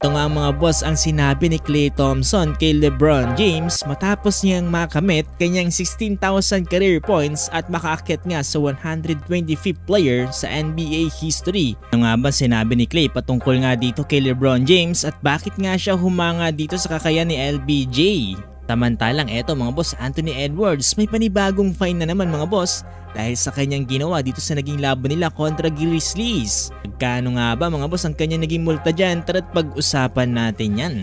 Ito nga mga boss ang sinabi ni Klay Thompson kay LeBron James matapos niyang makamit kanyang 16,000 career points at makaakyat nga sa 125th player sa NBA history. Ano nga ba sinabi ni Klay patungkol nga dito kay LeBron James at bakit nga siya humanga dito sa kakayahan ni LBJ? Samantalang eto mga boss, Anthony Edwards may panibagong fine na naman mga boss dahil sa kanyang ginawa dito sa naging laban nila kontra Grizzlies. Magkano nga ba mga boss ang kanyang naging multa dyan? Tara't pag-usapan natin yan.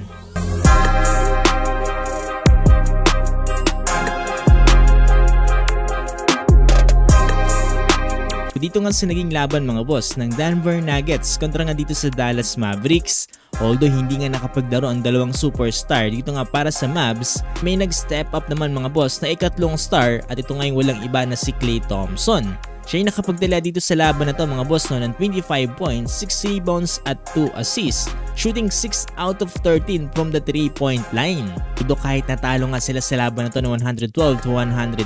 Dito nga sa naging laban mga boss ng Denver Nuggets kontra nga dito sa Dallas Mavericks. Although hindi nga nakapaglaro ang dalawang superstar dito nga para sa Mavs, may nag-step up naman mga boss na ikatlong star at ito nga yung walang iba na si Klay Thompson. Siya yung nakapagdala dito sa laban na to mga boss no, ng 25 points, 6 rebounds at 2 assists, shooting 6 out of 13 from the 3-point line. Ito kahit natalo nga sila sa laban na to ng 112 to 101,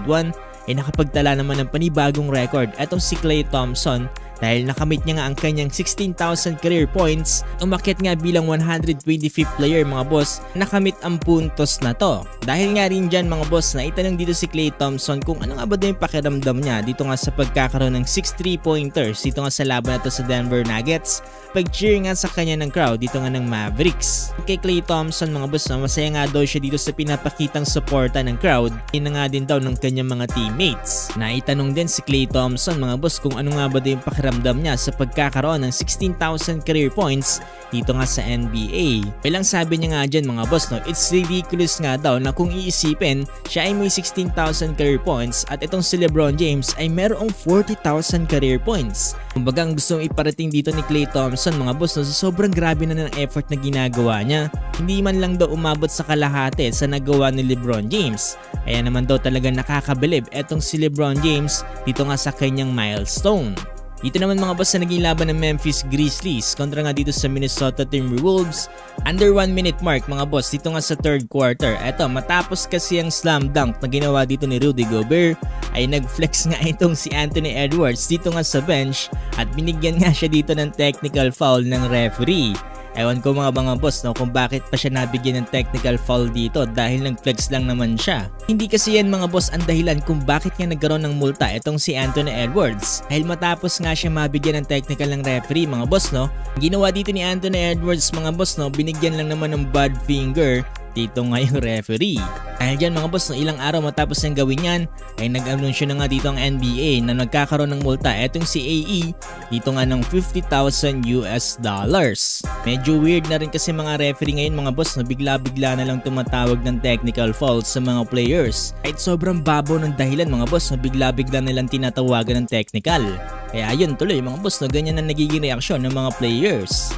ay nakapagtala naman ng panibagong record etong si Klay Thompson dahil nakamit niya nga ang kanyang 16,000 career points. Umakyat nga bilang 125th player mga boss, nakamit ang puntos na to. Dahil nga rin dyan mga boss na itanong dito si Klay Thompson kung ano nga ba yung pakiramdam niya dito nga sa pagkakaroon ng 6 3-pointers dito nga sa laban na to sa Denver Nuggets. Pag-cheer nga sa kanya ng crowd dito nga ng Mavericks. Kay Klay Thompson mga boss, masaya nga daw siya dito sa pinapakitang suporta ng crowd. Yun na nga din daw ng kanyang mga teammates. Naitanong din si Klay Thompson mga boss kung ano nga ba yung pakiramdam niya sa pagkakaroon ng 16,000 career points dito nga sa NBA. Bilang sabi niya nga dyan mga boss no, it's ridiculous nga daw na kung iisipin siya ay may 16,000 career points at itong si LeBron James ay merong 40,000 career points. Kumbaga ang gusto iparating dito ni Klay Thompson mga boss no, so sobrang grabe na ng effort na ginagawa niya. Hindi man lang daw umabot sa kalahati sa nagawa ni LeBron James. Kaya naman daw talagang nakakabilib etong si LeBron James dito nga sa kanyang milestone. Dito naman mga boss na naging laban ng Memphis Grizzlies kontra nga dito sa Minnesota Timberwolves. Under 1 minute mark mga boss dito nga sa third quarter. Eto matapos kasi ang slam dunk na ginawa dito ni Rudy Gobert ay nag-flex nga itong si Anthony Edwards dito nga sa bench at binigyan nga siya dito ng technical foul ng referee. Ewan ko mga boss no, kung bakit pa siya nabigyan ng technical foul dito dahil nag-flex lang naman siya. Hindi kasi yan mga boss ang dahilan kung bakit nga nagkaroon ng multa itong si Anthony Edwards. Dahil matapos nga siya mabigyan ng technical ng referee mga boss no, ginawa dito ni Anthony Edwards mga boss no, binigyan lang naman ng bad finger dito nga yung referee. Dahil dyan mga boss, no, ilang araw matapos niyang gawin yan, ay nag-anunsyo na nga dito ang NBA na nagkakaroon ng multa etong si AE dito nga ng $50,000 US. Medyo weird na rin kasi mga referee ngayon mga boss, no, bigla-bigla na lang tumatawag ng technical fouls sa mga players. Kahit sobrang babaw ng dahilan mga boss, no, bigla-bigla na lang tinatawagan ng technical. Kaya ayun tuloy mga boss, no, ganyan na nagiging reaksyon ng mga players.